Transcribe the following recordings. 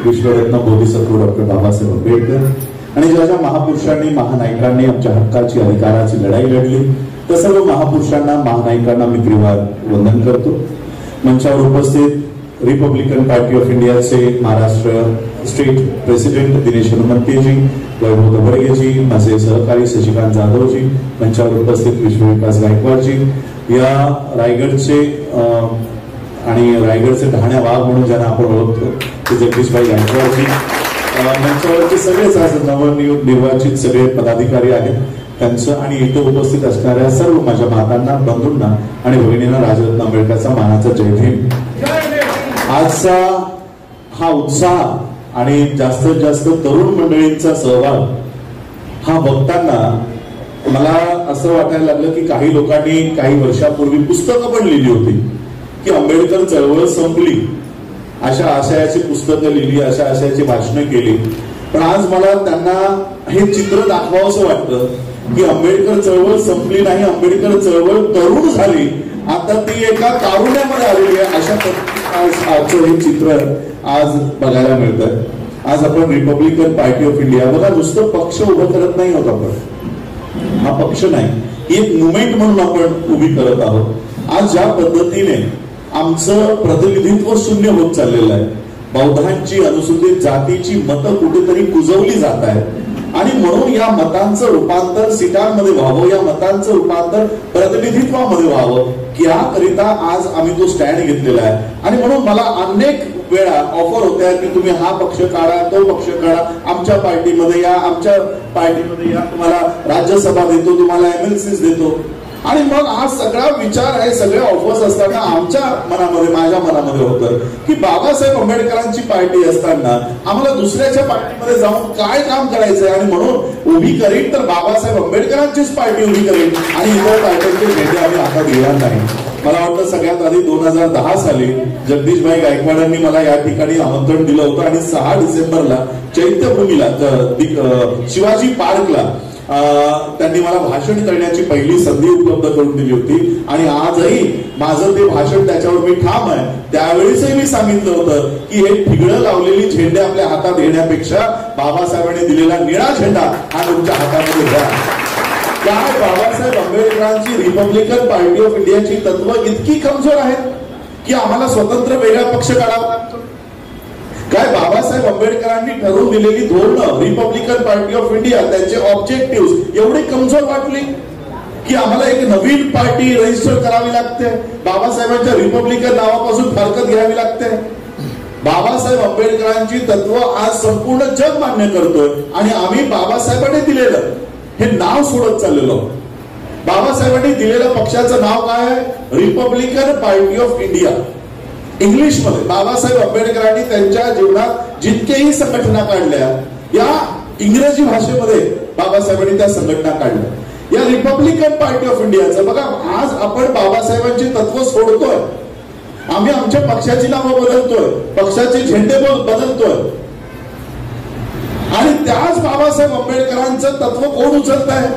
विश्वरत्न Bodhisattva doctor Babasaheb Ambedkar आणि ज्या ज्या महापुरुषांनी महानायकांनी आमच्या हक्काची अधिकाराची लढाई लढली त्या सर्व महापुरुषांना महानायकांना मी त्रिवार वंदन करतो। मंचावर उपस्थित रिपब्लिकन पार्टी ऑफ इंडियाचे महाराष्ट्र स्टेट प्रेसिडेंट दिनेश हनुमंतेजी, वैभव दबडगेजी, माझे सहकारी शशिकांत जाधवजी, मंचावर उपस्थित विश्वविकास गायकवाडजी, या रायगडचे आणि रायगडचे ढाण्या वाघ म्हणून ज्यांना आपण ओळखतो ते जगदीशभाई गायकवाडजी, मंचावरचे सगळेच आज नवनिर्वाचित सगळे पदाधिकारी आहेत त्यांचं आणि इथे उपस्थित असणाऱ्या सर्व माझ्या मातांना, बंधूंना आणि भगिनींना राजरत्न आंबेडकरचा मानाचा जय भीम। आजचा हा उत्साह आणि जास्तीत जास्त तरुण मंडळींचा सहभाग हा बघताना मला असं वाटायला लागलं की काही लोकांनी काही वर्षापूर्वी पुस्तकं पण लिहिली होती की आंबेडकर चळवळ संपली, अशा आशयाची पुस्तकं लिहिली, अशा आशयाची भाषणं केली। पण आज मला त्यांना हे चित्र दाखवावंसं वाटतं की आंबेडकर चळवळ संपली नाही, आंबेडकर चळवळ तरुण झाली, आता ती एका तारुण्यामध्ये आलेली आहे, अशा आजचं हे चित्र आज बघायला मिळतं। आज आपण रिपब्लिकन पार्टी ऑफ इंडिया बघा, नुसतं पक्ष उभं करत नाही आहोत आपण, हा पक्ष नाही एक मुवमेंट म्हणून आपण उभी करत आहोत। आज ज्या पद्धतीने आमचं प्रतिनिधित्व शून्य होत चाललेलं आहे, बौद्धांची अनुसूचित जातीची मतं कुठेतरी कुजवली जात आहेत आणि म्हणून या मतांचं रूपांतर सीटांमध्ये व्हावं, या मतांचं रूपांतर प्रतिनिधित्वामध्ये व्हावं याकरिता आज आम्ही तो स्टँड घेतलेला आहे। आणि म्हणून मला अनेक वेळा ऑफर होत्या की तुम्ही हा पक्ष काढा, तो पक्ष काढा, आमच्या पार्टीमध्ये या, आमच्या पार्टीमध्ये या, तुम्हाला राज्यसभा देतो, तुम्हाला MLCs देतो। आणि मग हा सगळा विचार आहे, सगळे ऑफर्स असताना आमच्या मनामध्ये, माझ्या मनामध्ये होतं की बाबासाहेब आंबेडकरांची पार्टी असताना आम्हाला दुसऱ्याच्या पार्टीमध्ये जाऊन काय काम करायचंय आणि म्हणून उभी करीन तर बाबासाहेब आंबेडकरांचीच पार्टी उभी करीन आणि इतर पार्टीचे झेंडे आम्ही हातात घेणार नाही। मला वाटतं सगळ्यात आधी 2010 साली जगदीशभाई गायकवाडांनी मला या ठिकाणी आमंत्रण दिलं होतं आणि 6 डिसेंबरला चैत्यभूमीला शिवाजी पार्कला त्यांनी मला भाषण करण्याची पहिली संधी उपलब्ध करून दिली होती आणि आजही माझं ते भाषण त्याच्यावर मी ठाम आहे। त्यावेळेसही मी सांगितलं होतं की हे ठिगळं लावलेली झेंडे आपल्या हातात घेण्यापेक्षा बाबासाहेबांनी दिलेला निळा झेंडा हा तुमच्या हातामध्ये घ्या। काय बाबासाहेब आंबेडकरांची रिपब्लिकन पार्टी ऑफ इंडियाची तत्व इतकी कमजोर आहेत की आम्हाला स्वतंत्र वेगळा पक्ष काढावा लागतो? काय बाबासाहेब आंबेडकरांनी ठरवून दिलेली धोरणं रिपब्लिकन पार्टी ऑफ इंडिया, त्यांचे ऑब्जेक्टिव्ह एवढे कमजोर वाटले की आम्हाला एक नवीन पार्टी रजिस्टर करावी लागते, बाबासाहेबांच्या रिपब्लिकन नावापासून फारकत घ्यावी लागते? बाबासाहेब आंबेडकरांची तत्व आज संपूर्ण जग मान्य करतोय आणि आम्ही बाबासाहेबांनी दिलेलं हे नाव सोडत चाललेलो। बाबासाहेबांनी दिलेल्या पक्षाचं नाव काय आहे? Republican Party of India. English मध्ये बाबासाहेब आंबेडकरांनी त्यांच्या जीवनात जितकेही संघटना काढल्या या इंग्रजी भाषेमध्ये बाबासाहेबांनी त्या संघटना काढल्या। या रिपब्लिकन पार्टी ऑफ इंडियाचं बघा, आज आपण बाबासाहेबांची तत्व सोडतोय, आम्ही आमच्या पक्षाची नावं बदलतोय, पक्षाचे झेंडे बदलतोय आणि त्याच बाबासाहेब आंबेडकरांचं तत्व कोण उचलत आहे?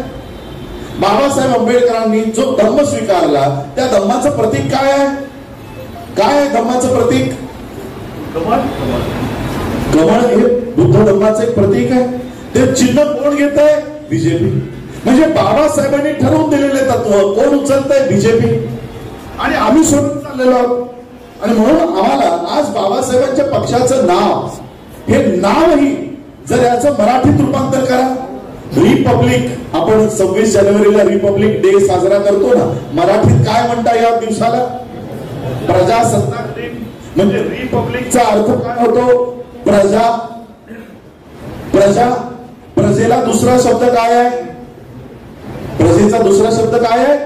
बाबासाहेब आंबेडकरांनी जो धम्म स्वीकारला त्या धम्माचं प्रतीक काय आहे? काय आहे धम्माचं प्रतीक? कमळ हे बुद्ध धम्माचं एक प्रतीक आहे। ते चिन्ह कोण घेत आहे? बीजेपी। म्हणजे बाबासाहेबांनी ठरवून दिलेले तत्व कोण उचलत आहे? बीजेपी। आणि आम्ही सोडून चाललेलो आहोत आणि म्हणून आम्हाला आज बाबासाहेबांच्या पक्षाचं नाव, हे नावही जर याचं मराठीत रूपांतर करा, रिपब्लिक, आपण 26 जानेवारीला रिपब्लिक डे साजरा करतो ना, मराठीत काय म्हणता या दिवसाला? प्रजासत्ताक दिन। म्हणजे रिपब्लिकचा अर्थ काय होतो? प्रजा। प्रजा, प्रजेला दुसरा शब्द काय आहे? प्रजेचा दुसरा शब्द काय आहे?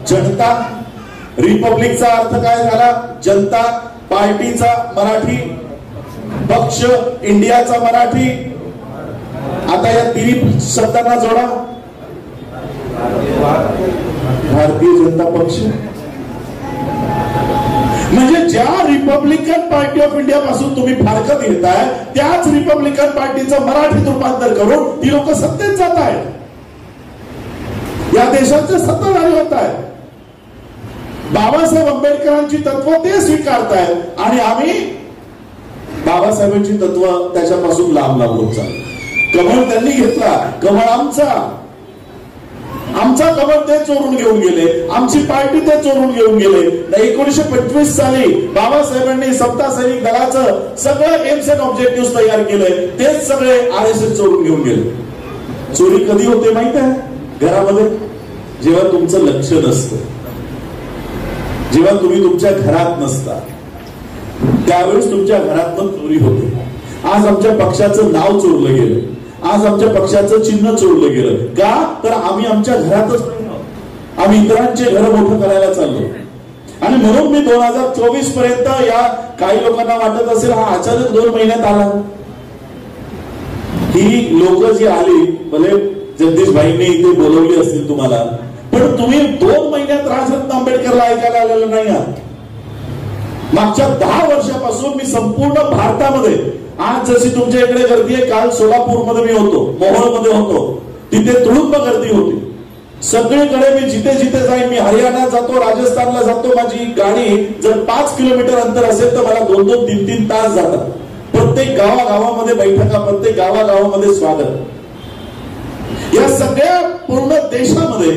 जनता। रिपब्लिकचा अर्थ काय झाला? जनता। पार्टीचा मराठी पक्ष, इंडियाचा मराठी, आता या तिन्ही शब्दांना जोडा, भारतीय जनता पक्ष। म्हणजे ज्या रिपब्लिकन पार्टी ऑफ इंडिया पासून तुम्ही फारकत घेताय त्याच रिपब्लिकन पार्टीचं मराठीत रूपांतर करून ती लोक सत्तेत जात आहेत, या देशाचे सत्ताधारी होत आहेत। बाबासाहेब आंबेडकरांची तत्व ते स्वीकारतायत आणि आम्ही बाबासाहेबांची तत्व त्याच्यापासून लांब लांब होत चालली. कमळ त्यांनी घेतला, कमळ आमचा कमळ ते चोरून घेऊन गेले, आमची पार्टी ते चोरून घेऊन गेले. 1925 साली बाबासाहेबांनी सप्ता सैनिक दलाचं सगळं एम्स अँड ऑब्जेक्टिव्ह तयार केलंय, तेच सगळे RSS चोरून घेऊन गेले. चोरी कधी होते माहित आहे? घरामध्ये, जेव्हा तुमचं लक्ष नसतं, जेव्हा तुम्ही तुमच्या घरात नसता, त्यावेळेस तुमच्या घरातनं चोरी होते. आज आमच्या पक्षाचं नाव चोरलं गेलं, आज आमच्या पक्षाचं चिन्ह चोरलं गेलं. का? तर आम्ही आमच्या घरातच नाही, आम्ही इतरांचे घर मोठं करायला चाललो. आणि म्हणून मी 2024 पर्यंत, या काही लोकांना वाटत असेल हा अचानक 2 महिन्यात आला. ही लोक जी आली, भले जगदीश भाईंनी इथे बोलवली असतील तुम्हाला, पण तुम्ही 2 महिन्यात राजरत्न आंबेडकरला ऐकायला आलेलं नाही आहात. मागच्या 10 वर्षापासून मी संपूर्ण भारतामध्ये, आज जशी तुमच्या इकडे गर्दी आहे, काल सोलापूरमध्ये मी होतो, मोहोळमध्ये होतो, तिथे तुडुंब गर्दी होती. सगळीकडे मी जिथे जिथे जाईन, मी हरियाणात जातो, राजस्थानला जातो, माझी गाडी जर 5 किलोमीटर अंतर असेल तर मला 2-2, 3-3 तास जातात. प्रत्येक गावागावामध्ये बैठका, प्रत्येक गावागावामध्ये स्वागत. या सगळ्या पूर्ण देशामध्ये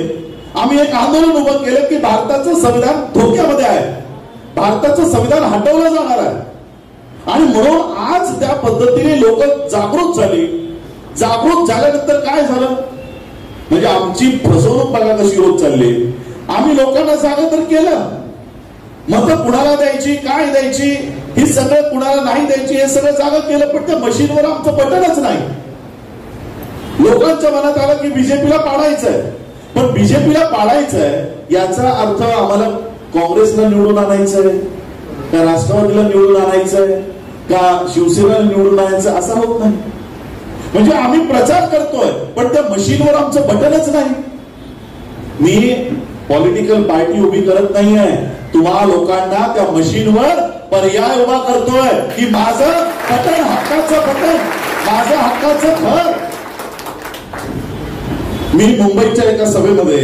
आम्ही एक आंदोलन उभं केलं की भारताचं संविधान धोक्यामध्ये आहे, भारताचं संविधान हटवलं जाणार आहे. आणि म्हणून आज त्या पद्धतीने लोक जागृत झाली. जागृत झाल्यानंतर काय झालं, म्हणजे आमची फसवणूक बघा कशी होत चालली. आम्ही लोकांना जागा तर केलं, मत कुणाला द्यायची, काय द्यायची, ही सगळं कुणाला नाही द्यायची, हे सगळं जागा केलं. पण त्या मशीनवर आमचं बटनच नाही. लोकांच्या मनात आलं की बीजेपीला पाडायचंय, पण बीजेपीला पाडायचंय याचा अर्थ आम्हाला काँग्रेसला निवडून आणायचंय का, राष्ट्रवादीला निवडून आणायचंय का, शिवसेनेला निवडून आणायचं, असा होत नाही. म्हणजे आम्ही प्रचार करतोय पण त्या मशीनवर आमचं बटनच नाही. मी पॉलिटिकल पार्टी उभी करत नाहीये, तुम्हा लोकांना त्या मशीनवर पर्याय उभा करतोय की माझं बटन, हक्काचं बटन, माझं हक्काचं घर. मी मुंबईच्या एका सभेमध्ये,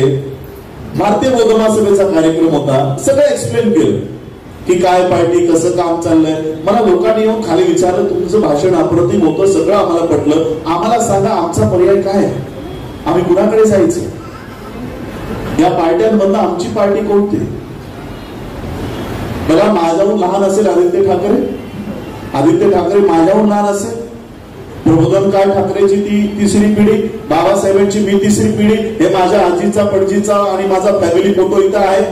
भारतीय बौद्ध महासभेचा कार्यक्रम होता, सगळं एक्सप्लेन केलं की काय पार्टी, कसं काम चाललंय. मला लोकांनी येऊन खाली विचारलं, तुमचं भाषण अप्रतिम होतं, सगळं आम्हाला पटलं, आम्हाला सांगा आमचा पर्याय काय, आम्ही कुणाकडे जायचं, या पार्ट्यांमधनं आमची पार्टी कोणती. बघा, माझ्याहून लहान असेल आदित्य ठाकरे, आदित्य ठाकरे माझ्याहून लहान असेल, प्रबोधनकार ठाकरेची ती 3री पिढी, बाबासाहेबांची मी 3री पिढी, हे माझ्या आजीचा, पणजीचा आणि माझा फॅमिली फोटो इथं आहे.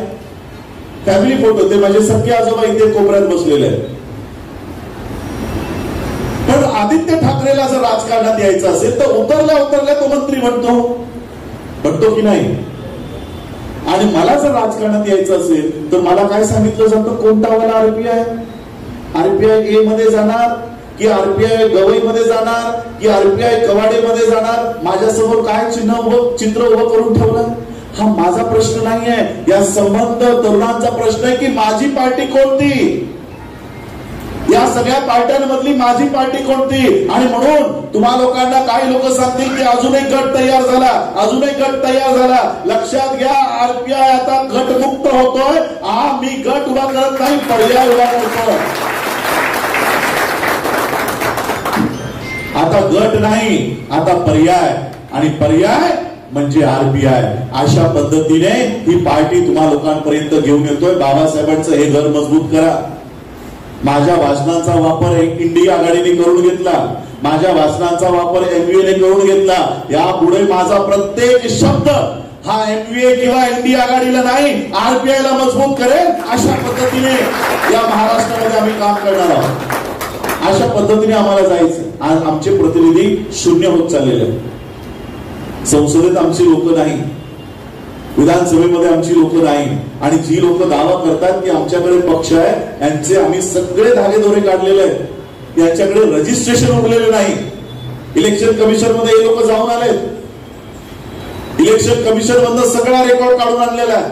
फॅमिली फोटो, ते माझे सख्खे आजोबा इथे कोपऱ्यात बसलेले आहेत. पण आदित्य ठाकरेला जर राजकारणात यायचं असेल तर उतरल्या उतरल्या तो मंत्री बनतो की नाही. आणि मला जर राजकारणात यायचं असेल तर मला काय सांगितलं जातं, कोणता वाला आरपीआय ए मध्ये जाणार की आरपीआय गवईमध्ये जाणार की आरपीआय कवाडेमध्ये जाणार, माझ्यासमोर काय चित्र उभं करून ठेवलं. हा माझा प्रश्न नाहीये, या संबंध तरुणांचा प्रश्न आहे की माझी पार्टी कोणती, या सगळ्या पार्ट्यांमधली माझी पार्टी कोणती. आणि म्हणून तुम्हा लोकांना काही लोक सांगतील की अजून एक गट तयार झाला, अजून एक गट तयार झाला. लक्षात घ्या, आरपीआय आता गटमुक्त होतोय. मी गट उभा करत नाही, पर्याय उभा करतोय. आता गट नाही, आता पर्याय, आणि पर्याय म्हणजे आरपीआय. अशा पद्धतीने ही पार्टी तुम्हा लोकांपर्यंत घेऊन येतोय. बाबासाहेबांचं हे घर मजबूत करा. माझ्या भाषणांचा वापर इंडिया आघाडीने करून घेतला, माझ्या भाषणांचा वापर एमव्हीए ने करून घेतला. यापुढे माझा प्रत्येक शब्द हा एमव्हीए किंवा इंडिया आघाडीला नाही, आरपीआय ला मजबूत करेल. अशा पद्धतीने या महाराष्ट्रामध्ये आम्ही काम करणार आहोत. अशा पद्धतीने आम्हाला जायचं. आज आमचे प्रतिनिधी शून्य होत चाललेले आहेत. संसदेत आमची लोक नाही, विधानसभेमध्ये आमची लोक नाही, आणि जी लोक दावा करतात की आमच्याकडे पक्ष आहे, यांचे आम्ही सगळे धागेदोरे काढलेले आहेत. यांच्याकडे रजिस्ट्रेशन उरलेलं नाही. इलेक्शन कमिशन मध्ये हे लोक जाऊन आलेत, इलेक्शन कमिशन मधनं सगळा रेकॉर्ड काढून आणलेला आहे.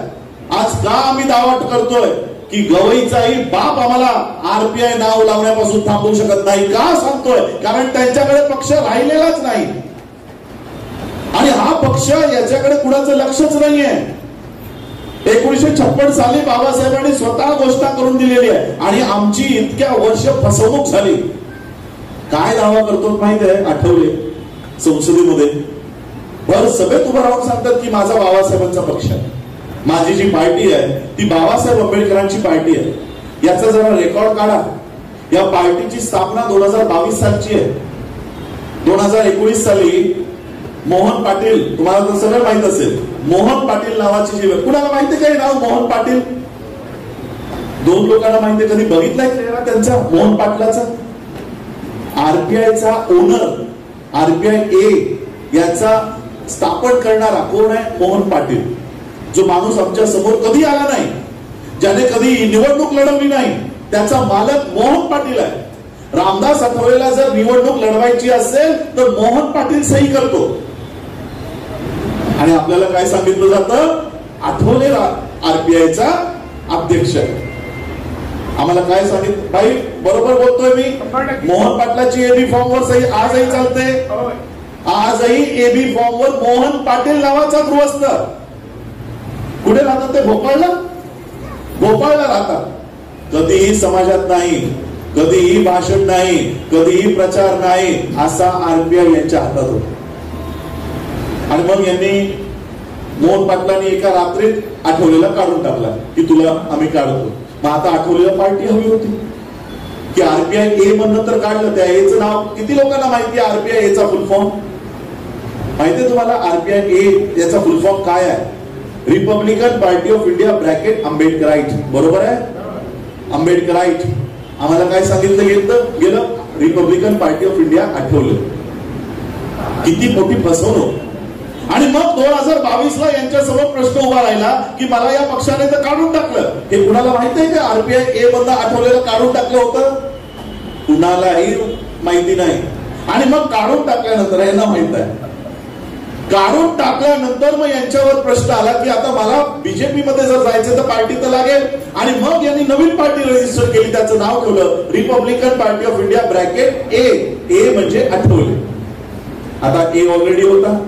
आज का आम्ही दावा करतोय की गवईचाही बाप आम्हाला आरपीआय नाव लावण्यापासून थांबवू शकत नाही. का सांगतोय? कारण त्यांच्याकडे पक्ष राहिलेलाच नाही, आणि हा पक्ष याच्याकडे कुणाचं लक्षच नाहीये. 1956 साली बाबासाहेबांनी स्वतः घोषणा करून दिलेली आहे, आणि आमची इतक्या वर्ष फसवणूक झाली. काय दावा करतो माहित आहे? आठवले संसदेमध्ये भर सभेत उभं राहून सांगतात की माझा बाबासाहेबांचा पक्ष आहे, माझी जी पार्टी आहे ती बाबासाहेब आंबेडकरांची पार्टी आहे. याचा जरा रेकॉर्ड काढा. या पार्टीची स्थापना 2022 सालची आहे. 2019 साली मोहन पाटील, तुम्हाला तर सगळं माहित असेल, मोहन पाटील नावाची जी, कुणाला माहिती काय नाव मोहन पाटील? 2 लोकांना माहिती. कधी बघितलाय चेहरा त्यांचा मोहन पाटलाचा? आरपीआयचा ओनर, आरपीआय ए याचा स्थापन करणारा कोण आहे? मोहन पाटील. जो माणूस आमच्या समोर कधी आला नाही, ज्याने कधी निवडणूक लढवली नाही, त्याचा मालक मोहन पाटील आहे. रामदास आठवलेला जर निवडणूक लढवायची असेल तर मोहन पाटील सही करतो. आणि आपल्याला काय सांगितलं जातं? आठवले आरपीआयचा अध्यक्ष. आम्हाला काय सांगितलं? भाई बरोबर बोलतोय मी? मोहन पाटलाची एबी फॉर्म वर सही आजही चालते. आजही एबी फॉर्म वर मोहन पाटील नावाचा गृहस्थ. कुठे राहतात ते? भोपाळला. भोपाळला राहतात. कधीही समाजात नाही, कधीही भाषण नाही, कधीही प्रचार नाही, असा आरपीआय यांच्या हातात होता. आणि मग यांनी, मोहन पाटलांनी एका रात्रीत आठवलेला काढून टाकला की तुला आम्ही काढतो. मग आता आठवलेला पार्टी हवी होती की आरपीआय ए म्हणून तर काढलं. त्या एचं नाव किती लोकांना माहिती आहे? आरपीआय एचा फुल फॉर्म माहितीये तुम्हाला? आरपीआय ए याचा फुल फॉर्म काय आहे? Republican Party of India bracket Ambedkarite. बरोबर आहे? आंबेडकराईट. आम्हाला काय सांगितलं गेलं? रिपब्लिकन पार्टी ऑफ इंडिया आठवलं. किती मोठी फसवणूक. आणि मग 2022 ला यांच्या समोर प्रश्न उभा राहिला की मला या पक्षाने तर काढून टाकलं. हे कुणाला माहित आहे का? आरपीआय ए मधलं आठवलेलं काढून टाकलं होतं? कुणालाही माहिती नाही. आणि मग काढून टाकल्यानंतर यांना माहित आहे. काढून टाकल्यानंतर मग यांच्यावर प्रश्न आला की आता मला बीजेपी मध्ये जर जायचं तर पार्टी तर लागेल. आणि मग यांनी नवीन पार्टी रजिस्टर केली. त्याचं नाव ठेवलं Republican Party of India bracket A. A म्हणजे आठवले. आता ए ऑलरेडी होता,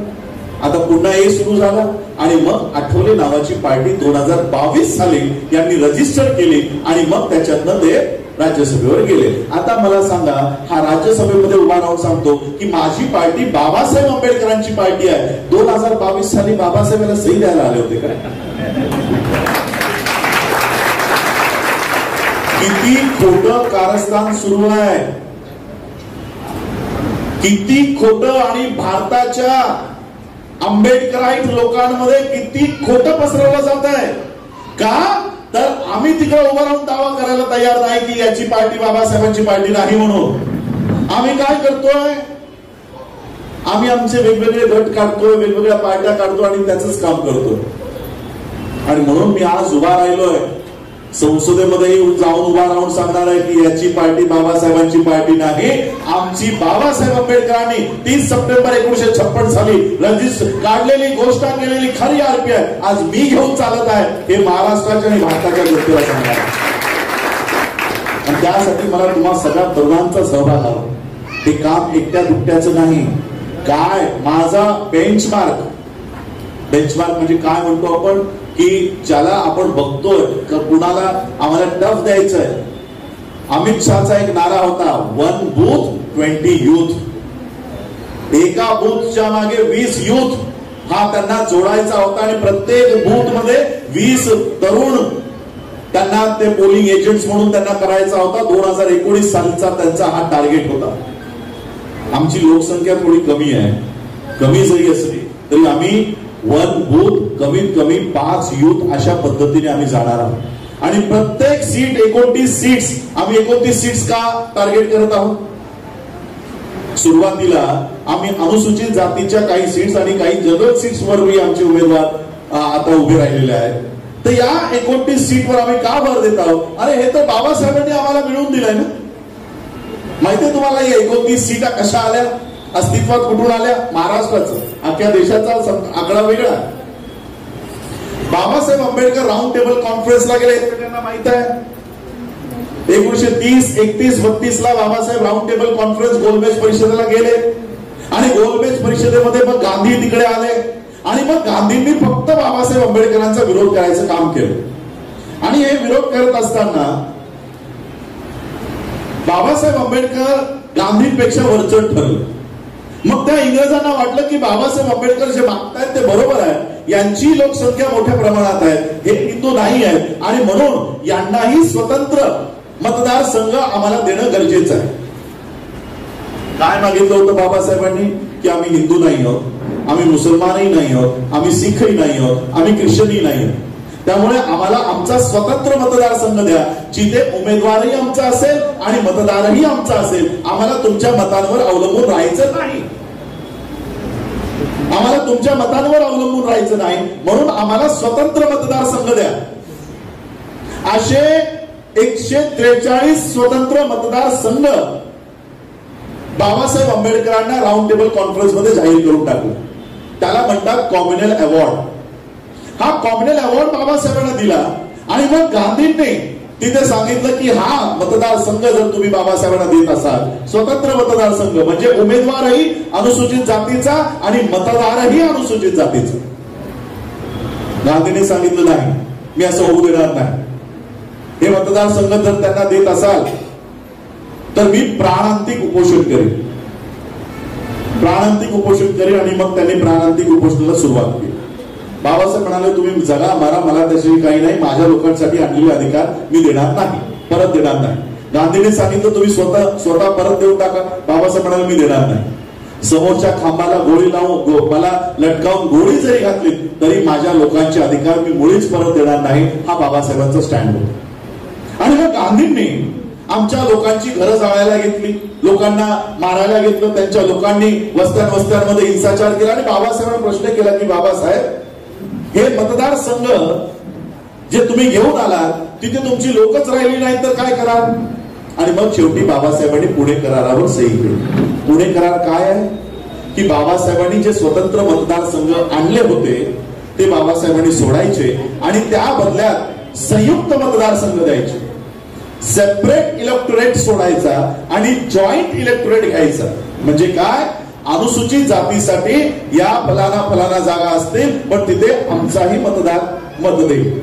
आता पुन्हा ए सुरू झाला. आणि मग आठवले नावाची पार्टी 2022 साली यांनी रजिस्टर केली. आणि मग त्याच्यातनं ते राज्यसभेवर गेले. आता मला सांगा, हा राज्यसभेमध्ये उभा राहून सांगतो की माझी पार्टी बाबासाहेब आंबेडकरांची पार्टी आहे. 2022 साली बाबासाहेबांना सही द्यायला आले होते का? किती खोटं कारस्थान सुरू आहे, किती खोटं. आणि भारताच्या आंबेडकराईट लोकांमध्ये किती खोटं पसरवलं जात आहे. का? तर आम्ही तिकडे उभं राहून दावा करायला तयार नाही की याची पार्टी बाबासाहेबांची पार्टी नाही म्हणून. आम्ही काय करतोय? आम्ही आमचे वेगवेगळे गट काढतोय, वेगवेगळ्या पार्ट्या काढतो आणि त्याच काम करतो. आणि म्हणून मी आज उभा राहिलोय संसदेमध्ये जाऊन उभा राहून सांगणार आहे की याची पार्टी बाबासाहेबांची पार्टी नाही. आमची बाबासाहेब आंबेडकरांनी 30 सप्टेंबर 1956 साली रजिस्टर काढलेली, घोषणा केलेली खरी आरपीआय आज मी घेऊन चालत आहे. हे महाराष्ट्राच्या आणि भारताच्या गोष्टीला सांगणार. आणि त्यासाठी मला तुम्हा सगळ्या तरुणांचा सहभाग हवा. हे काम एकट्या दुकट्याचं नाही. काय माझा बेंचमार्क म्हणजे काय म्हणतो आपण की ज्याला आपण बघतोय का कुणाला आम्हाला टफ द्यायचंय. अमित शहाचा एक नारा होता, 1 बूथ 20 यूथ. एका बूथच्या मागे 20 यूथ हा त्यांना जोडायचा होता. आणि प्रत्येक बूथ मध्ये 20 तरुण त्यांना ते पोलिंग एजंट्स म्हणून त्यांना करायचा होता. 2019 सालचा त्यांचा हा टार्गेट होता. आमची लोकसंख्या थोडी कमी आहे, कमी जरी असली तरी आम्ही 1 बूथ कमीत कमी 5 यूथ अशा पद्धतीने आम्ही जाणार आहोत. आणि प्रत्येक सीट 29 सीट्स. आम्ही 29 सीट्स का टार्गेट करत आहोत? सुरुवातीला आम्ही अनुसूचित जातीच्या काही सीट्स आणि काही जनरल सीट्स वरही आमचे उमेदवार आता उभे राहिलेले आहेत. तर या 29 सीटवर आम्ही का भर देत आहोत? अरे हे तर बाबासाहेबांनी आम्हाला मिळवून दिलंय ना. माहितीये तुम्हाला या 29 सीटा कशा आल्या, अस्तित्वात कुठून आल्या? महाराष्ट्राचं, अख्ख्या देशाचा आकडा वेगळा. बाबासाहेब आंबेडकर राऊंड टेबल कॉन्फरन्सला गेले, त्यांना माहित आहे. 1930, 31, 32 ला बाबासाहेब राऊंड टेबल कॉन्फरन्स गोलमेज परिषदेला गेले. आणि गोलमेज परिषदेमध्ये मग गांधी तिकडे आले. आणि मग गांधींनी फक्त बाबासाहेब आंबेडकरांचा विरोध करायचं काम केलं. आणि हे विरोध करत असताना बाबासाहेब आंबेडकर गांधींपेक्षा वरचढ ठरलं. मग त्या इंग्रजांना वाटलं की बाबासाहेब आंबेडकर जे मागतायत ते बरोबर आहे, यांची लोकसंख्या मोठ्या प्रमाणात आहे, हे हिंदू नाही आहेत, आणि म्हणून यांनाही स्वतंत्र मतदारसंघ आम्हाला देणं गरजेचं आहे. काय मागितलं होतं बाबासाहेबांनी? की आम्ही हिंदू नाही आहोत, आम्ही मुसलमानही नाही आहोत, आम्ही सिखही नाही आहोत, आम्ही ख्रिश्चनही नाही आहोत, त्यामुळे आम्हाला आमचा स्वतंत्र मतदारसंघ द्या, जिथे उमेदवारही आमचा असेल आणि मतदारही आमचा असेल. आम्हाला तुमच्या मतांवर अवलंबून राहायचं नाही, आम्हाला तुमच्या मतांवर अवलंबून राहायचं नाही, म्हणून आम्हाला स्वतंत्र मतदारसंघ द्या. असे 143 स्वतंत्र मतदारसंघ बाबासाहेब आंबेडकरांना राऊंड टेबल कॉन्फरन्स मध्ये जाहीर करून टाकलं. त्याला म्हणतात कॉम्युनल अवॉर्ड. हा कॉम्युनल अवॉर्ड बाबासाहेबांना दिला आणि मग गांधींनी तिथे सांगितलं की हा मतदारसंघ जर तुम्ही बाबासाहेबांना देत असाल, स्वतंत्र मतदारसंघ म्हणजे उमेदवारही अनुसूचित जातीचा आणि मतदारही अनुसूचित जातीचा. गांधींनी सांगितलं नाही, मी असं होऊ देणार नाही. हे मतदारसंघ जर त्यांना देत असाल तर मी प्राणांतिक उपोषण करेन, प्राणांतिक उपोषण करेन. आणि मग त्यांनी प्राणांतिक उपोषणाला सुरुवात केली. बाबासाहेब म्हणाले तुम्ही जगा मारा, मला त्याची काही नाही, माझ्या लोकांसाठी आणलेले अधिकार मी देणार नाही, परत देणार नाही. गांधींनी सांगितलं तुम्ही स्वतः परत देऊन टाका. बाबासाहेब म्हणाले मी देणार नाही. समोरच्या खांबाला गोळी लावून मला लटकावून गोळी जरी घातली तरी माझ्या लोकांचे अधिकार मी मुळीच परत देणार नाही. हा बाबासाहेबांचा स्टँड होता. आणि मग गांधींनी आमच्या लोकांची घरं जाळायला घेतली, लोकांना मारायला घेतलं, त्यांच्या लोकांनी वस्त्यांमध्ये हिंसाचार केला. आणि बाबासाहेबांना प्रश्न केला की बाबासाहेब हे मतदारसंघ जे तुम्ही घेऊन आलात तिथे तुमची लोकच राहिली नाही तर काय कराल? आणि मग शेवटी बाबासाहेबांनी पुणे करारावर सही केली. पुणे करार काय आहे की बाबासाहेबांनी जे स्वतंत्र मतदारसंघ आणले होते ते बाबासाहेबांनी सोडायचे आणि त्या बदल्यात संयुक्त मतदारसंघ द्यायचे. सेपरेट इलेक्टोरेट सोडायचा आणि जॉईंट इलेक्टोरेट घ्यायचा. म्हणजे काय? अनुसूचित जातीसाठी या फलाना जागा असतील पण तिथे आमचाही मतदार मत देईल.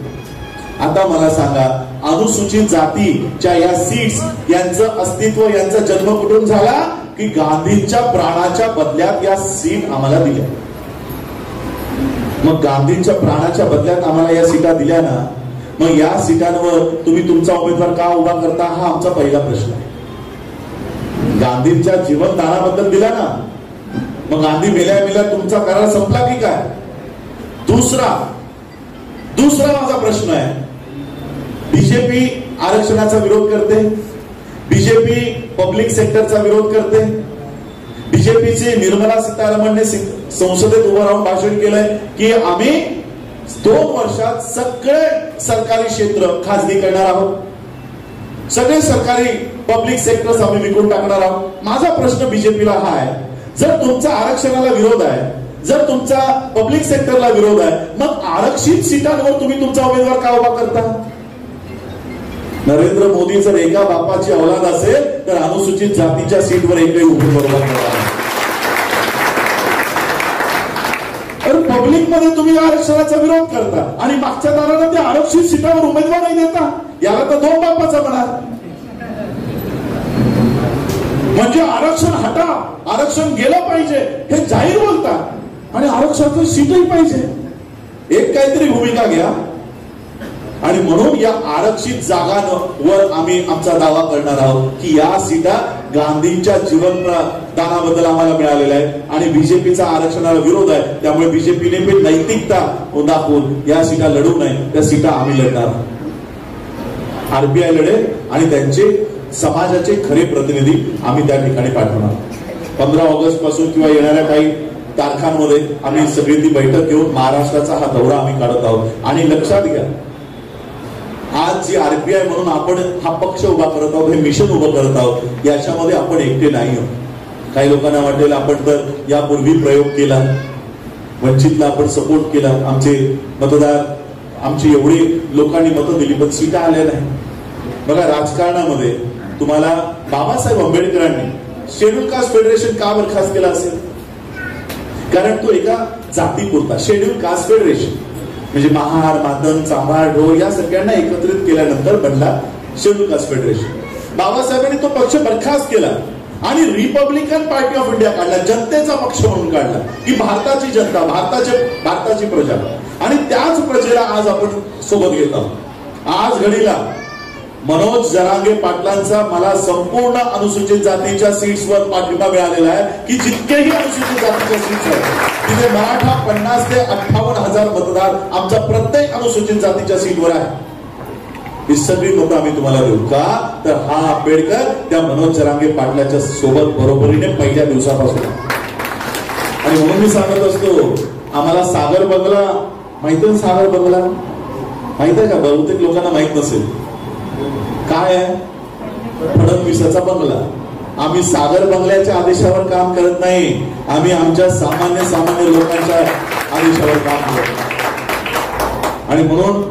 आता मला सांगा, अनुसूचित जातीच्या या सीट्स यांचं अस्तित्व, यांचा जन्म कुठून झाला? की गांधींच्या प्राणाच्या बदल्यात या सीट आम्हाला दिल्या. मग गांधींच्या प्राणाच्या बदल्यात आम्हाला या सीटा दिल्या ना, मग या सीटांवर तुम्ही तुमचा उमेदवार का उभा करता? हा आमचा पहिला प्रश्न आहे. गांधींच्या जीवनदानाबद्दल दिला ना, मग गांधी मेल्या तुमचा करार संपला की काय? दुसरा माझा प्रश्न आहे, बीजेपी आरक्षणाचा विरोध करते, बीजेपी पब्लिक सेक्टरचा विरोध करते. बीजेपीची निर्मला सीतारामनने संसदेत उभं राहून भाषण केलंय की आम्ही 2 वर्षात सगळे सरकारी क्षेत्र खासगी करणार आहोत, सगळे सरकारी पब्लिक सेक्टर्स आम्ही विकून टाकणार आहोत. माझा प्रश्न बीजेपीला हा आहे, जर तुमचा आरक्षणाला विरोध आहे, जर तुमचा पब्लिक सेक्टरला विरोध आहे, मग आरक्षित सीटांवर तुम्ही तुमचा उमेदवार का उभा करता? नरेंद्र मोदी जर एका बापाची औलाद असेल तर अनुसूचित जातीच्या सीटवर एकही उमेदवार करणार. पब्लिक मध्ये तुम्ही आरक्षणाचा विरोध करता आणि मागच्या दाराला ते आरक्षित सीटावर उमेदवारही देता. याला तर 2 बापाचा म्हणा. म्हणजे आरक्षण हटा, आरक्षण गेलं पाहिजे हे जाहीर बोलता आणि आरक्षणाचं सीटही पाहिजे. एक काहीतरी भूमिका घ्या. आणि म्हणून या आरक्षित जागांवर आम्ही आमचा दावा करणार आहोत की या सीटा गांधींच्या जीवनदानाबद्दल आम्हाला मिळालेल्या आहेत आणि बीजेपीचा आरक्षणाला विरोध आहे, त्यामुळे बीजेपीने पण नैतिकता दाखवून या सीटा लढू नये. त्या सीटा आम्ही लढणार. आरपीआय लढेल आणि त्यांचे समाजाचे खरे प्रतिनिधी आम्ही त्या ठिकाणी पाठवणार. 15 ऑगस्ट पासून किंवा येणाऱ्या काही तारखांमध्ये आम्ही सगळी ती बैठक घेऊन महाराष्ट्राचा हा दौरा आम्ही काढत आहोत. आणि लक्षात घ्या, आज जी आरपीआय म्हणून आपण हा पक्ष उभा करत आहोत, हे मिशन उभं करत आहोत, याच्यामध्ये आपण एकटे नाही आहोत. काही लोकांना वाटेल आपण तर यापूर्वी प्रयोग केला, वंचितला आपण सपोर्ट केला, आमचे मतदार, आमची एवढी लोकांनी मतं दिली पण सीटा आल्या नाही. बघा, राजकारणामध्ये तुम्हाला बाबासाहेब आंबेडकरांनी शेड्यूल कास्ट फेडरेशन का बरखास्त केला असेल? कारण तो एका जातीपुरता शेड्यूल कास्ट फेडरेशन म्हणजे महार, मातंग, चांभार, ढोर या सगळ्यांना एकत्रित केल्यानंतर बनला शेड्यूल कास्ट फेडरेशन. बाबासाहेबांनी तो पक्ष बरखास्त केला आणि रिपब्लिकन पार्टी ऑफ इंडिया काढला, जनतेचा पक्ष म्हणून काढला, की भारताची जनता, भारताची प्रजा, आणि त्याच प्रजेला आज आपण सोबत घेत आहोत. आज घडीला मनोज जरांगे पाटलांचा मला संपूर्ण अनुसूचित जातीच्या सीट्सवर पाठिंबा मिळालेला आहे, की जितकेही अनुसूचित जातीच्या सीट्स आहेत तिथे मराठा 50 ते 58,000 मतदार आमचा प्रत्येक अनुसूचित जातीच्या सीटवर आहे. ही सगळी मतं आम्ही तुम्हाला देऊ का, तर हा आंबेडकर त्या मनोज जरांगे पाटलाच्या सोबत बरोबरीने पहिल्या दिवसापासून. आणि म्हणून मी सांगत असतो, आम्हाला सागर बंगला माहिती आहे, सागर बंगला माहित आहे का, बहुतेक लोकांना माहित नसेल काय आहे. फडणवीसाचा बंगला. आम्ही सागर बंगल्याच्या आदेशावर काम करत नाही, आम्ही आमच्या सामान्य लोकांच्या आदेशावर काम करतो. आणि म्हणून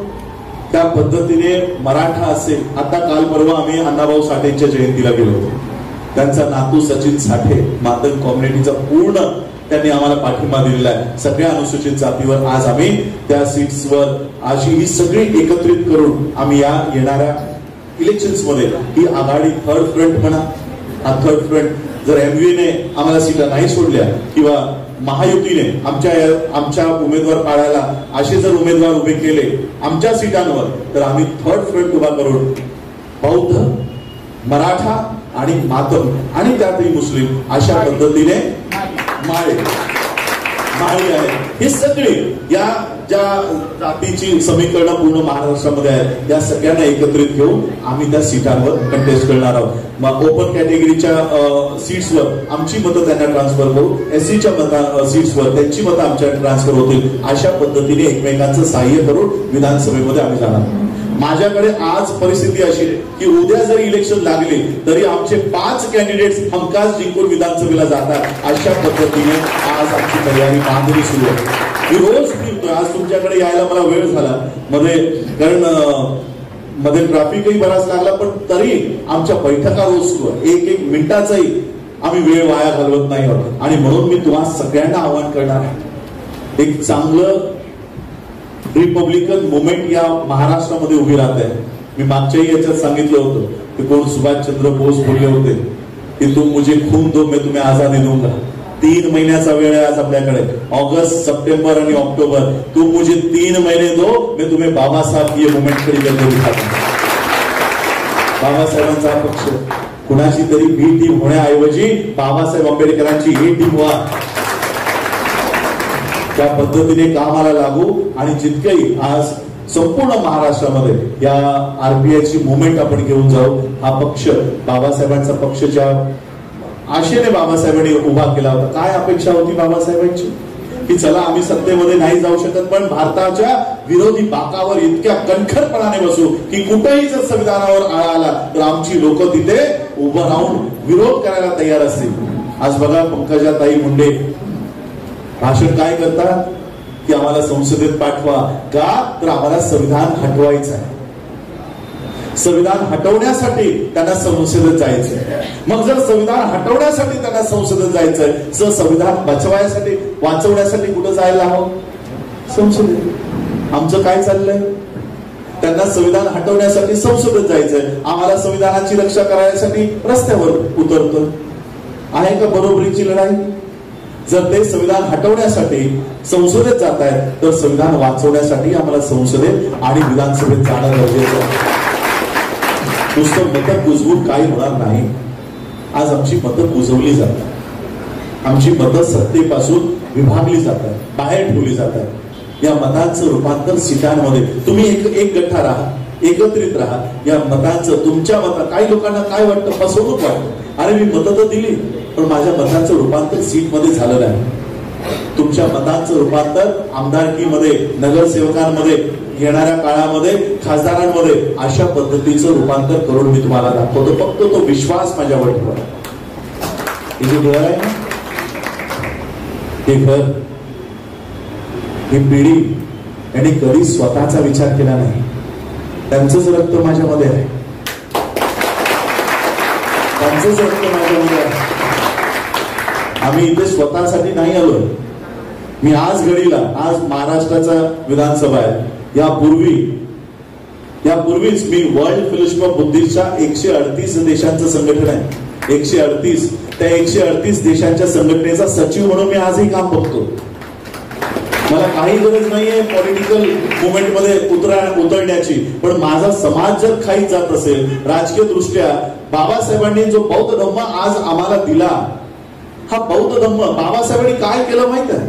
त्या पद्धतीने मराठा असेल, आता काल परवा आम्ही अण्णाभाऊ साठेंच्या जयंतीला गेलो होतो. त्यांचा नातू सचिन साठे मातंग कम्युनिटीचा पूर्ण त्यांनी आम्हाला पाठिंबा दिलेला आहे. सगळ्या अनुसूचित जातीवर आज आम्ही त्या सीट्सवर अशी ही सगळी एकत्रित करून आम्ही या येणाऱ्या इलेक्शन्स मध्ये ही आघाडी थर्ड फ्रंट म्हणा, हा थर्ड फ्रंट जर एमव्हीने आम्हाला सीटा नाही सोडल्या किंवा महायुतीने आमच्या उमेदवार काढायला असे जर उमेदवार उभे केले आमच्या सीटांवर, तर आम्ही थर्ड फ्रंट उभा करून बौद्ध, मराठा आणि मातम आणि त्यातही मुस्लिम अशा पद्धतीने माळी आहे, हे सगळे या ज्या जातीची समीकरणं पूर्ण महाराष्ट्रामध्ये आहेत त्या सगळ्यांना एकत्रित घेऊन आम्ही त्या सीटांवर कंटेस्ट करणार आहोत. मग ओपन कॅटेगरीच्या सीट्सवर आमची मतं त्यांना ट्रान्सफर करू, एससीच्या सीट्सवर त्यांची मतं आमच्या ट्रान्सफर होतील. अशा पद्धतीने एकमेकांचं सहाय्य करून विधानसभेमध्ये आम्ही जाणार. माझ्याकडे आज परिस्थिती अशी की उद्या जरी इलेक्शन लागले तरी आमचे 5 कॅन्डिडेट्स हमखास जिंकून विधानसभेला जातात. अशा पद्धतीने आज आमची तयारी बांधणी सुरू आहे. मी रोज फिरतोय. आज तुमच्याकडे यायला मला वेळ झाला मध्ये, कारण मध्ये ट्रॅफिकही बराच लागला, पण तरी आमच्या बैठका रोज सुरू आहे. एक मिनिटाचाही आम्ही वेळ वाया घालवत नाही आहोत. आणि म्हणून मी तुम्हाला सगळ्यांना आवाहन करणार आहे, एक चांगलं रिपब्लिकन मुवमेंट या महाराष्ट्रामध्ये उभी राहत आहे. मी मागच्याही याच्यात सांगितलं होतं की कोण सुभाषचंद्र बोस बोलले होते की तुम मुझे खून दो मैं तुम्हें आजादी दूंगा. 3 महिन्याचा वेळ आहे आज आपल्याकडे, ऑगस्ट, सप्टेंबर आणि ऑक्टोबर. तुम मुझे 3 महिने दो, मैं तुम्हें बाबासाहेब ये मुवमेंट खड़ी करके दिखाता. बाबासाहेबांचा पक्ष कुणाची तरी बी टीम होण्याऐवजी बाबासाहेब आंबेडकरांची ही टीम व्हा. त्या पद्धतीने कामाला लागू. आणि जितकेही आज संपूर्ण महाराष्ट्रामध्ये या आरपीआयची मुवमेंट आपण घेऊन जाऊ. हा पक्ष बाबासाहेबांचा पक्ष ज्या आशेने बाबासाहेबांनी उभा केला होता, काय अपेक्षा होती बाबासाहेबांची की चला आम्ही सत्तेमध्ये नाही जाऊ शकत पण भारताच्या विरोधी बाकावर इतक्या कणखरपणाने बसू की कुठेही जर संविधानावर आळा आला तर आमची लोक तिथे उभं राहून विरोध करायला तयार असतील. आज बघा पंकजाताई मुंडे भाषण काय करतात की आम्हाला संसदेत पाठवा. का तर आम्हाला संविधान हटवायचं आहे. संविधान हटवण्यासाठी त्यांना संसदेत जायचंय. मग जर संविधान हटवण्यासाठी त्यांना संसदेत जायचंय, जर संविधान बचवायसाठी वाचवण्यासाठी कुठं जायला हवं? संसदेत. आमचं काय चाललंय? त्यांना संविधान हटवण्यासाठी संसदेत जायचंय, आम्हाला संविधानाची रक्षा करायसाठी रस्त्यावर उतरतो. आहे का बरोबरीची लढाई? जर ते संविधान हटवण्यासाठी संसदेत जात आहेत तर संविधान वाचवण्यासाठी आम्हाला संसदेत आणि विधानसभेत जाणं गरजेचं आहे. नुसतं मतं कुजवून काही होणार नाही. आज आमची मतं कुजवली जातात, आमची मतं सत्तेपासून विभागली जातात, बाहेर ठेवली जातात. या मतांचं रूपांतर सीटांमध्ये तुम्ही एक गठ्ठा राहा, एकत्रित राहा. या मतांचं तुमच्या मतात काही लोकांना काय वाटतं, फसवणूक वाटतं. अरे मी मतं तर दिली पण माझ्या मतांचं रूपांतर सीट मध्ये झालं नाही. तुमच्या मतांचं रूपांतर आमदारकीमध्ये, नगरसेवकांमध्ये, येणाऱ्या काळामध्ये खासदारांमध्ये अशा पद्धतीचं रूपांतर करून मी तुम्हाला दाखवतो. फक्त तो विश्वास माझ्यावर ठेवा. हे घर आहे ना, हे घर, ही पिढी यांनी कधी स्वतःचा विचार केला नाही. त्यांचंच रक्त माझ्यामध्ये आहे, त्यांचंच रक्त माझ्यामध्ये आहे. आम्ही इथे स्वतःसाठी नाही आलो. मी आज घडीला, आज महाराष्ट्राचा विधानसभा आहे, यापूर्वीच मी वर्ल्ड फेलोशिप ऑफ बुद्धिस्टच्या 138 देशांचं संघटन आहे, 138, त्या 138 देशांच्या संघटनेचा सचिव म्हणून मी आजही काम बघतो. मला काही गरज नाहीये पॉलिटिकल मुवमेंट मध्ये उतरण्याची, पण माझा समाज जर खाईत जात असेल राजकीय दृष्ट्या, बाबासाहेबांनी जो बौद्ध धम्म आज आम्हाला दिला, हा बौद्ध धम्म बाबासाहेबांनी काय केलं माहित आहे?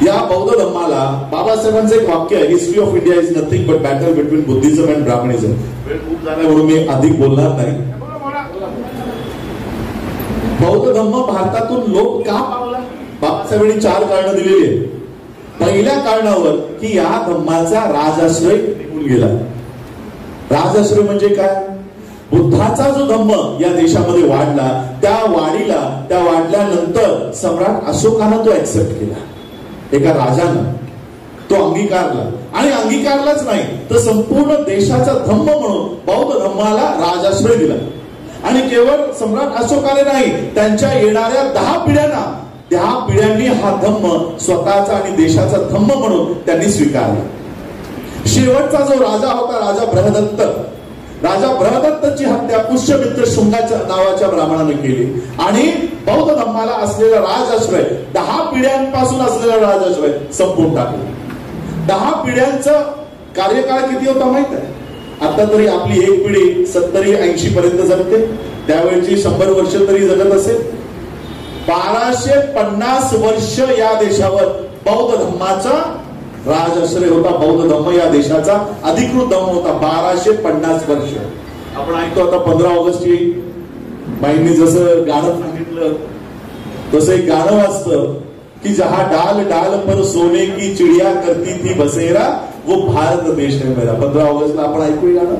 या बौद्ध धम्माला बाबासाहेबांचं एक वाक्य आहे, history of India is nothing but battle between Buddhism and Brahmanism. वेळ खूप झाला म्हणून मी अधिक बोलणार नाही. बौद्ध धम्म भारतातून लोक का पावला? बाबासाहेबांनी 4 कारणं दिलेली आहेत. पहिल्या कारणावर की या धम्माचा राजाश्रय निघून गेला. राजाश्रय म्हणजे काय? बुद्धाचा जो धम्म या देशामध्ये वाढला, त्या वाढल्यानंतर सम्राट अशोकानं तो ऍक्सेप्ट केला. एका राजानं तो अंगीकारला, आणि अंगीकारलाच नाही तर संपूर्ण देशाचा धम्म म्हणून बौद्ध धम्माला राजाश्रय दिला. आणि केवळ सम्राट अशोकाने नाही, त्यांच्या येणाऱ्या 10 पिढ्यांना, 10 पिढ्यांनी हा धम्म स्वतःचा आणि देशाचा धम्म म्हणून त्यांनी स्वीकारला. शेवटचा जो राजा होता, राजा बृहदत्तची हत्या पुष्यमित्र शुंगाच्या नावाच्या ब्राह्मणाने केली, आणि बौद्ध धम्माला असलेला राजाश्रय, 10 पिढ्यांपासून असलेला राजाश्रय संपून टाकला. 10 पिढ्यांचा कार्यकाळ किती होता माहित आहे? आता तरी आपली एक पिढी 70-80 पर्यंत जगते, त्यावेळची 100 वर्ष तरी जगत असेल. 1250 वर्ष या देशावर बौद्ध धम्माचा राजाश्रय होता. बौद्ध धम्म या देशाचा अधिकृत धम्म होता. 1250 वर्ष. आपण ऐकतो आता 15 ऑगस्ट येईल, बाईंनी जसं गाणं सांगितलं तसं एक गाणं वाचतं की जहा डाल डाल पर सोने की चिड़िया करती थी बसेरा, वो भारत देश है मेरा. 15 ऑगस्टला आपण ऐकू गाणं.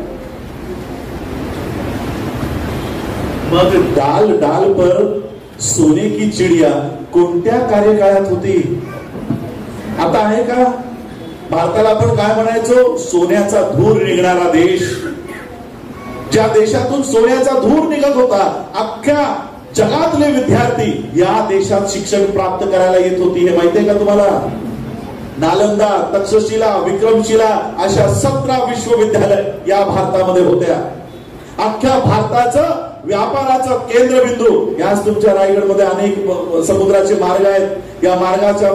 मग डाल डाल पर सोने की चिड़िया कोणत्या कार्यकाळात होती? आता आहे का? भारताला आपण काय म्हणायचो? सोन्याचा धूर निघणारा देश. ज्या देशातून सोन्याचा धूर निघत होता, अख्ख्या जगातले विद्यार्थी या देशात शिक्षण प्राप्त करायला येत होती. हे माहितीये का तुम्हाला? नालंदा, तक्षशिला, विक्रमशिला अशा 17 विश्वविद्यालय या भारतामध्ये होत्या. अख्ख्या भारताचं व्यापाराचं केंद्रबिंदू. याच तुमच्या रायगडमध्ये अनेक समुद्राचे मार्ग आहेत. या मार्गाच्या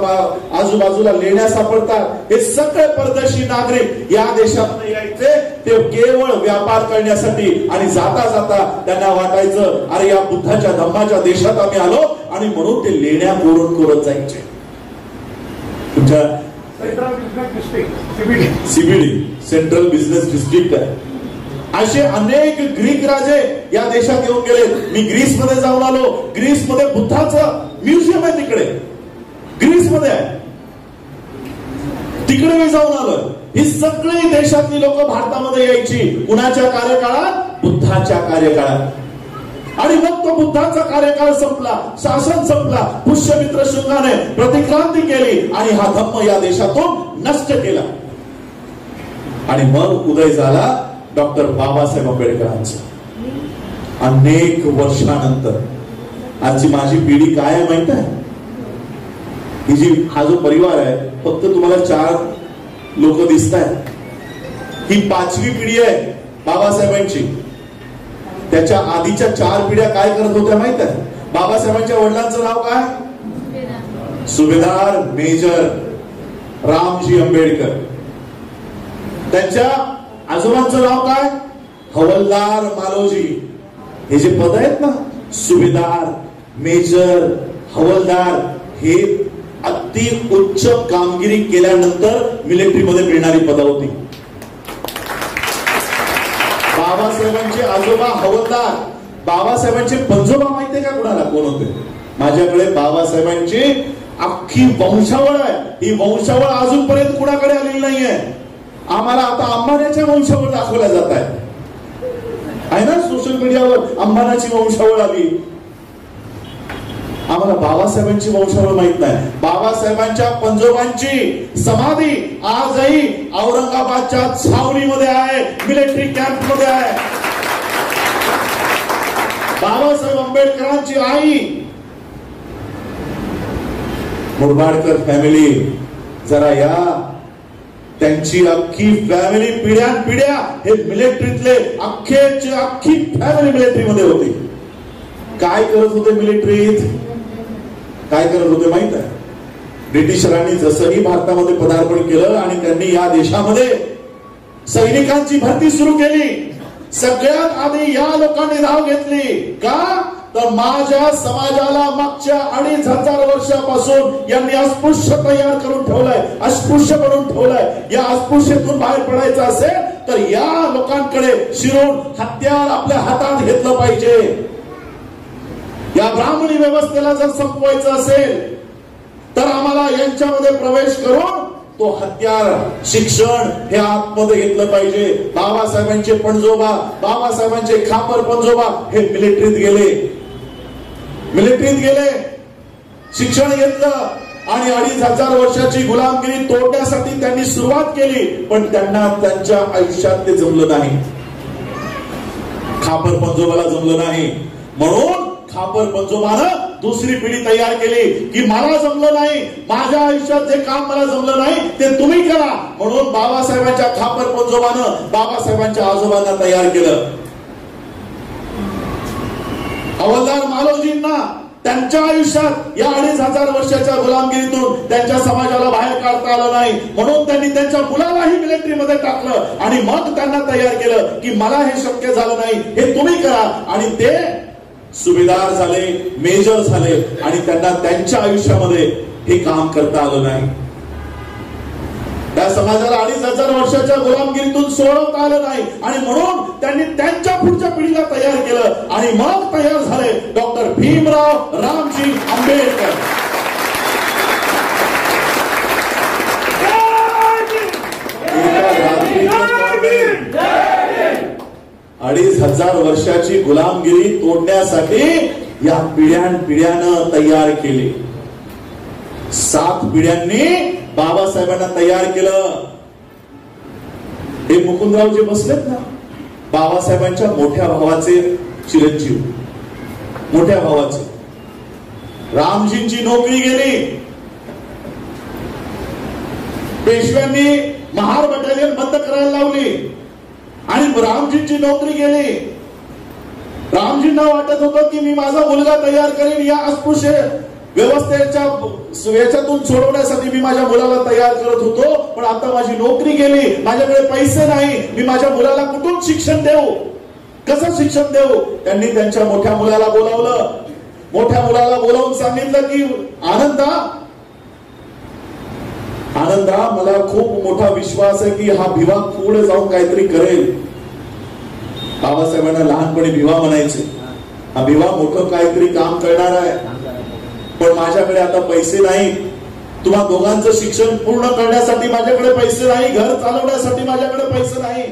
आजूबाजूला लेण्या सापडतात. हे सगळे परदेशी नागरिक या देशामध्ये यायचे ते केवळ व्यापार करण्यासाठी, आणि जाता जाता त्यांना वाटायचं अरे या बुद्धाच्या धम्माच्या देशात आम्ही आलो, आणि म्हणून ते लेण्या कोरत जायचे. तुमच्या सीबीडी सेंट्रल बिझनेस डिस्ट्रिक्ट आहे. असे अनेक ग्रीक राजे या देशात येऊन गेले. मी ग्रीस मध्ये जाऊन आलो. ग्रीस मध्ये बुद्धाचं म्युझियम आहे, तिकडे ग्रीस मध्ये आहे, तिकडे मी जाऊन आलो. ही सगळी देशातली लोक भारतामध्ये यायची. कुणाच्या कार्यकाळात? बुद्धाच्या कार्यकाळात. आणि मग तो बुद्धाचा कार्यकाळ संपला, शासन संपला. पुष्यमित्र शुंगाने प्रतिक्रांती केली आणि हा धम्म या देशातून नष्ट केला. आणि मग उदय झाला डॉक्टर बाबासाहेब आंबेडकरांचा. अनेक वर्षानंतर आजची माझी पिढी काय आहे माहित आहे? ही जी हा जो परिवार आहे, फक्त तुम्हाला 4 लोक दिसत आहेत. ही 5वी पिढी आहे बाबासाहेबांची. त्याच्या आधीच्या 4 पिढ्या काय करत होत्या माहित आहे? बाबासाहेबांच्या वडिलांचं नाव काय? सुभेदार मेजर रामजी आंबेडकर. त्यांच्या आजोबांचं नाव काय? हवलदार मालोजी. हे जे पद आहेत ना, सुभेदार, मेजर, हवलदार, हे अति उच्च कामगिरी केल्यानंतर मिलिटरीमध्ये मिळणारी पदं होती. बाबासाहेबांचे आजोबा हवलदार. बाबासाहेबांचे पंजोबा माहितीये का कुणाला? कोण होते? माझ्याकडे बाबासाहेबांची अख्खी वंशावळ आहे. ही वंशावळ अजूनपर्यंत कुणाकडे आलेली नाहीये. आम्हाला आता अंबानीच्या वंशावळ दाखवल्या जात आहे ना, सोशल मीडियावर अंबानीची वंशावळ आली. आम्हाला बाबासाहेबांची वंशावळ माहित नाही. बाबासाहेबांच्या पंजोबांची समाधी आजही औरंगाबादच्या छावणीमध्ये आहे, मिलिटरी कॅम्प मध्ये आहे. बाबासाहेब आंबेडकरांची आई मुरबाडकर फॅमिली, जरा या. त्यांची अख्खी फॅमिली पिढ्यानपिढ्या हे मिलिटरीतले अख्खी फॅमिली मिलिटरी मध्ये होती. काय करत होते मिलिटरीत, काय करत होते माहित आहे? ब्रिटिशरांनी जसंही भारतामध्ये पदार्पण केलं आणि त्यांनी या देशामध्ये सैनिकांची भरती सुरू केली, सगळ्यात आधी या लोकांनी धाव घेतली. का तर माझ्या समाजाला मागच्या 2500 वर्षापासून यांनी अस्पृश्य तयार करून ठेवलाय, अस्पृश्य बनवून ठेवलाय. या अस्पृश्यतून बाहेर पडायचं असेल तर या लोकांकडे शिरून हत्यार आपल्या हातात घेतलं पाहिजे. या ब्राह्मणी व्यवस्थेला जर संपवायचं असेल तर आम्हाला यांच्यामध्ये प्रवेश करून तो हत्यार शिक्षण हे आतमध्ये घेतलं पाहिजे. बाबासाहेबांचे पणजोबा, बाबासाहेबांचे खापर पणजोबा हे मिलिटरीत गेले, मिलिटरीत गेले, शिक्षण घेतलं आणि 2500 वर्षाची गुलामगिरी तोडण्यासाठी त्यांनी सुरुवात केली. पण त्यांना त्यांच्या आयुष्यात ते जमलं नाही, खापर पणजोबाला जमलं नाही. म्हणून खापर पणजोबानं दुसरी पिढी तयार केली की मला जमलं नाही, माझ्या आयुष्यात जे काम मला जमलं नाही ते तुम्ही करा. म्हणून बाबासाहेबांच्या खापर पणजोबानं बाबासाहेबांच्या आजोबांना तयार केलं. हवालदार मालोजींना त्यांच्या आयुष्यात या 2500 वर्षाच्या गुलामगिरीतून त्यांच्या समाजाला बाहेर काढता आलं नाही. म्हणून त्यांनी त्यांच्या मुलालाही मिलिटरीमध्ये टाकलं आणि मग त्यांना तयार केलं की मला हे शक्य झालं नाही, हे तुम्ही करा. आणि ते सुभेदार झाले, मेजर झाले आणि त्यांना त्यांच्या आयुष्यामध्ये हे काम करता आलं नाही. त्या समाजाला 2500 वर्षाच्या गुलामगिरीतून सोडवता आलं नाही आणि म्हणून त्यांनी त्यांच्या पुढच्या पिढीला तयार केलं आणि मग तयार झाले डॉक्टर भीमराव रामजी आंबेडकर. 2500 वर्षाची गुलामगिरी तोडण्यासाठी या पिढ्यानं तयार केली. 7 पिढ्यांनी बाबासाहेबांना तयार केलं. हे मुकुंदराव जे बसलेत ना, बाबासाहेबांच्या मोठ्या भावाचे चिरंजीव, मोठ्या भावाचे. रामजींची नोकरी गेली, पेशव्यांनी महार बटालियन बंद करायला लावली आणि रामजींची नोकरी गेली. रामजींना वाटत होतं की मी माझा मुलगा तयार करेन, या अस्पृश्य व्यवस्थेच्या याच्यातून सोडवण्यासाठी मी माझ्या मुलाला तयार करत होतो. पण आता माझी नोकरी गेली, माझ्याकडे पैसे नाही, मी माझ्या मुलाला कुठून शिक्षण देऊ, कसं शिक्षण देऊ? त्यांनी त्यांच्या मोठ्या मुलाला बोलावलं. मोठ्या मुलाला बोलावून सांगितलं की आनंदा, मला खूप मोठा विश्वास आहे की हा भिवा पुढे जाऊन काहीतरी करेल. बाबासाहेबांना लहानपणी भिवा म्हणायचे. हा भिवा मोठं काहीतरी काम करणार आहे, पण माझ्याकडे आता पैसे नाही. तुम्हा दोघांचं शिक्षण पूर्ण करण्यासाठी माझ्याकडे पैसे नाही, घर चालवण्यासाठी माझ्याकडे पैसे नाही.